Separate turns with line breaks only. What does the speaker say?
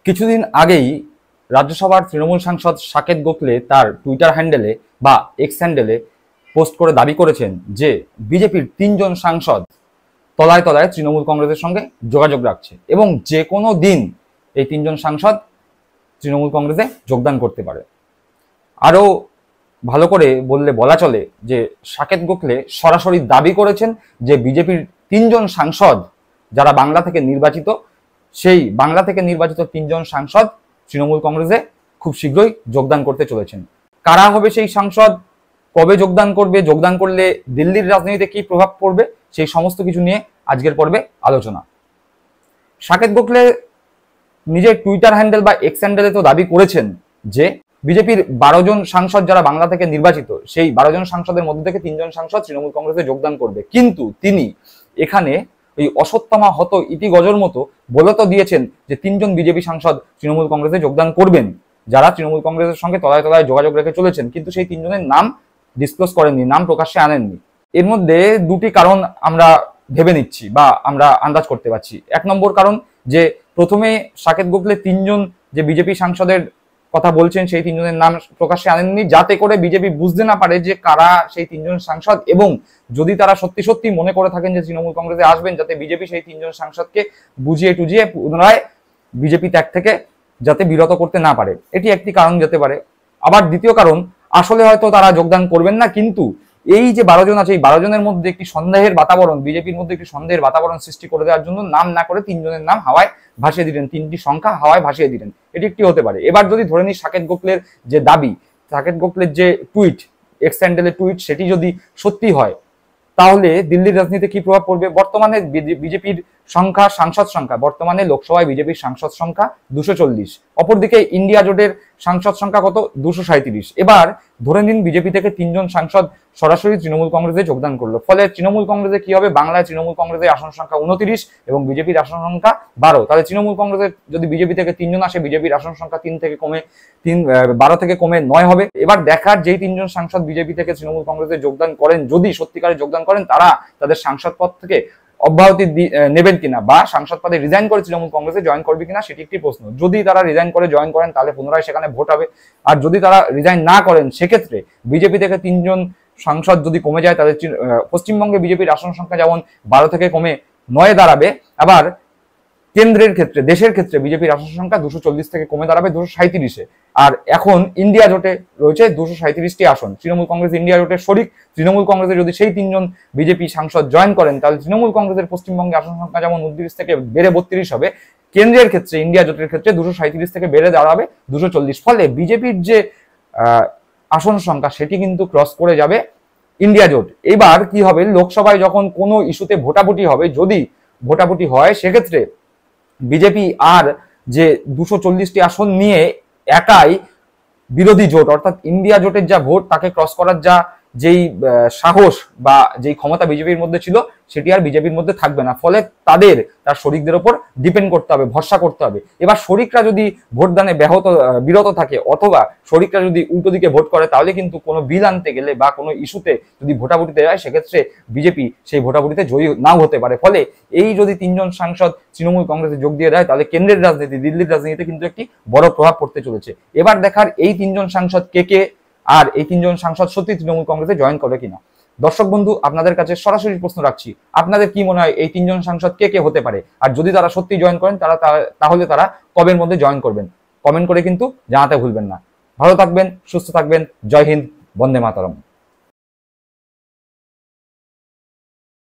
কিছুদিন আগেই রাজ্যসভার তৃণমূল সাংসদ সাকেত গোখলে তার টুইটার হ্যান্ডেলে বা এক্স হ্যান্ডেলে পোস্ট করে দাবি করেছেন যে বিজেপির 3জন সাংসদ তলায় তলায় তৃণমূল কংগ্রেসের সঙ্গে যোগাযোগ রাখছে এবং যে কোনো দিন এই 3জন সাংসদ তৃণমূল কংগ্রেসে যোগদান করতে পারে। আরও ভালো করে বললে বলা চলে যে সাকেত গোখলে সরাসরি দাবি করেছেন যে বিজেপির 3জন সাংসদ যারা বাংলা থেকে নির্বাচিত, সেই বাংলা থেকে নির্বাচিত 3জন সাংসদ তৃণমূল কংগ্রেসে খুব শীঘ্রই যোগদান করতে চলেছেন। কারা হবে সেই সাংসদ, কবে যোগদান করবে, যোগদান করলে দিল্লির রাজনীতিতে কি প্রভাব পড়বে, সেই সমস্ত কিছু নিয়ে আজকের পর্বে আলোচনা। সাকেত গোখলে নিজের টুইটার হ্যান্ডেল বা এক্স হ্যান্ডেলে তো দাবি করেছেন যে বিজেপির 12 জন সাংসদ যারা বাংলা থেকে নির্বাচিত, সেই 12 জন সাংসদের মধ্যে থেকে 3জন সাংসদ তৃণমূল কংগ্রেসে যোগদান করবে। কিন্তু তিনি এখানে এই অশ্বত্থামা হত ইতি গজর মতো বলে তো দিয়েছেন যে 3জন বিজেপি সাংসদ তৃণমূল কংগ্রেসে যোগদান করবেন, যারা তৃণমূল কংগ্রেসের সঙ্গে তলায় তলায় যোগাযোগ রেখে চলেছেন, কিন্তু সেই 3জনের নাম ডিসক্লোজ করেননি, নাম প্রকাশ্যে আনেননি। এর মধ্যে দুটি কারণ আমরা ভেবে নিচ্ছি বা আমরা আন্দাজ করতে পারছি। 1 নম্বর কারণ যে প্রথমে সাকেত গোখলে 3জন যে বিজেপি সাংসদের কথা বলছেন সেই 3জনের নাম প্রকাশ্যে আনেননি, যাতে করে বিজেপি বুঝতে না পারে যে কারা সেই 3জন সাংসদ, এবং যদি তারা সত্যি সত্যি মনে করে থাকেন যে তৃণমূল কংগ্রেসে আসবেন, যাতে বিজেপি সেই 3জন সাংসদকে বুঝিয়ে টুজিয়ে পুনরায় বিজেপি ত্যাগ থেকে যাতে বিরত করতে না পারে, এটি একটি কারণ যেতে পারে। আবার দ্বিতীয় কারণ, আসলে হয়তো তারা যোগদান করবেন না, কিন্তু এই যে 12 জন আছে এই 12 জনের মধ্যে একটি সন্দেহের বাতাবরণ, বিজেপির মধ্যে একটি সন্দেহের বাতাবরণ সৃষ্টি করে দেওয়ার জন্য নাম না করে 3জনের নাম হাওয়ায় ভাসিয়ে দিলেন, 3টি সংখ্যা হাওয়ায় ভাসিয়ে দিলেন, এটি একটি হতে পারে। এবার যদি ধরে নিই সাকেত গোখলের যে দাবি, সাকেত গোখলের যে টুইট, এক্স হ্যান্ডেলের টুইট, সেটি যদি সত্যি হয়, তাহলে দিল্লির রাজনীতিতে কি প্রভাব পড়বে? বর্তমানে বিজেপির সংখ্যা, সাংসদ সংখ্যা, বর্তমানে লোকসভায় বিজেপির সাংসদ সংখ্যা 240, অপরদিকে ইন্ডিয়া জোটের সাংসদ সংখ্যা কত? 237। এবার ধরে নিন বিজেপি থেকে 3জন সাংসদ সরাসরি তৃণমূল কংগ্রেসে যোগদান করলো, ফলে তৃণমূল কংগ্রেসে কি হবে? বাংলায় তৃণমূল কংগ্রেসের আসন সংখ্যা 29 এবং বিজেপির আসন সংখ্যা 12। তাহলে তৃণমূল কংগ্রেসের যদি বিজেপি থেকে 3জন আসে, বিজেপির আসন সংখ্যা 12 থেকে কমে 9 হবে। এবার দেখার, যেই 3জন সাংসদ বিজেপি থেকে তৃণমূল কংগ্রেসে যোগদান করেন, যদি সত্যিকারে যোগদান করেন, তারা তাদের সাংসদ পদ থেকে অব্যাহতি নেবেন কিনা বা সাংসদ পদে রিজাইন করে তৃণমূল কংগ্রেসে জয়েন করবে কিনা, সেটি একটি প্রশ্ন। যদি তারা রিজাইন করে জয়েন করেন, তাহলে পুনরায় সেখানে ভোট হবে। আর যদি তারা রিজাইন না করেন, সেক্ষেত্রে বিজেপি থেকে 3জন সাংসদ যদি কমে যায়, তাদের পশ্চিমবঙ্গে বিজেপির আসন সংখ্যা যেমন 12 থেকে কমে 9 দাঁড়াবে, আবার কেন্দ্রের ক্ষেত্রে, দেশের ক্ষেত্রে বিজেপির আসন সংখ্যা 240 থেকে কমে দাঁড়াবে 237-এ। আর এখন ইন্ডিয়া জোটে রয়েছে 237টি আসন, তৃণমূল কংগ্রেস ইন্ডিয়া জোটের শরিক। তৃণমূল কংগ্রেসে যদি সেই 3জন বিজেপি সাংসদ জয়েন করেন, তাহলে তৃণমূল কংগ্রেসের পশ্চিমবঙ্গে আসন সংখ্যা যেমন 29 থেকে বেড়ে 32 হবে, কেন্দ্রের ক্ষেত্রে, ইন্ডিয়া জোটের ক্ষেত্রে 237 থেকে বেড়ে দাঁড়াবে 240। ফলে বিজেপির যে আসন সংখ্যা, সেটি কিন্তু ক্রস করে যাবে ইন্ডিয়া জোট। এবার কি হবে? লোকসভায় যখন কোনো ইস্যুতে ভোটাভুটি হবে, যদি ভোটাভুটি হয়, সেক্ষেত্রে বিজেপি আর যে 240টি আসন নিয়ে একাই বিরোধী জোট অর্থাৎ ইন্ডিয়া জোটের যা ভোট, তাকে ক্রস করার যেই সাহস বা যেই ক্ষমতা বিজেপির মধ্যে ছিল, সেটি আর বিজেপির মধ্যে থাকবে না। ফলে তার শরিকদের ওপর ডিপেন্ড করতে হবে, ভরসা করতে হবে। এবার শরিকরা যদি ভোটদানে বিরত থাকে, অথবা শরিকরা যদি উল্টো দিকে ভোট করে, তাহলে কিন্তু কোনো বিল আনতে গেলে বা কোনো ইস্যুতে যদি ভোটাভুটিতে যায়, সেক্ষেত্রে বিজেপি সেই ভোটাভুটিতে জয়ী নাও হতে পারে। ফলে এই যদি 3জন সাংসদ তৃণমূল কংগ্রেসে যোগ দিয়ে দেয়, তাহলে কেন্দ্রের রাজনীতি, দিল্লির রাজনীতিতে কিন্তু একটি বড় প্রভাব পড়তে চলেছে। এবার দেখার, এই 3জন সাংসদ কে, আর এই 3জন সাংসদ সত্যি তৃণমূল কংগ্রেসে জয়েন করবে কিনা। দর্শক বন্ধু, আপনাদের কাছে সরাসরি প্রশ্ন রাখছি, আপনাদের কি মনে হয় এই 3জন সাংসদ কে হতে পারে? আর যদি তারা সত্যি জয়েন করেন, তাহলে তারা কবের মধ্যে জয়েন করবেন? কমেন্ট করে কিন্তু জানাতে ভুলবেন না। ভালো থাকবেন, সুস্থ থাকবেন। জয় হিন্দ, বন্দে মাতরম।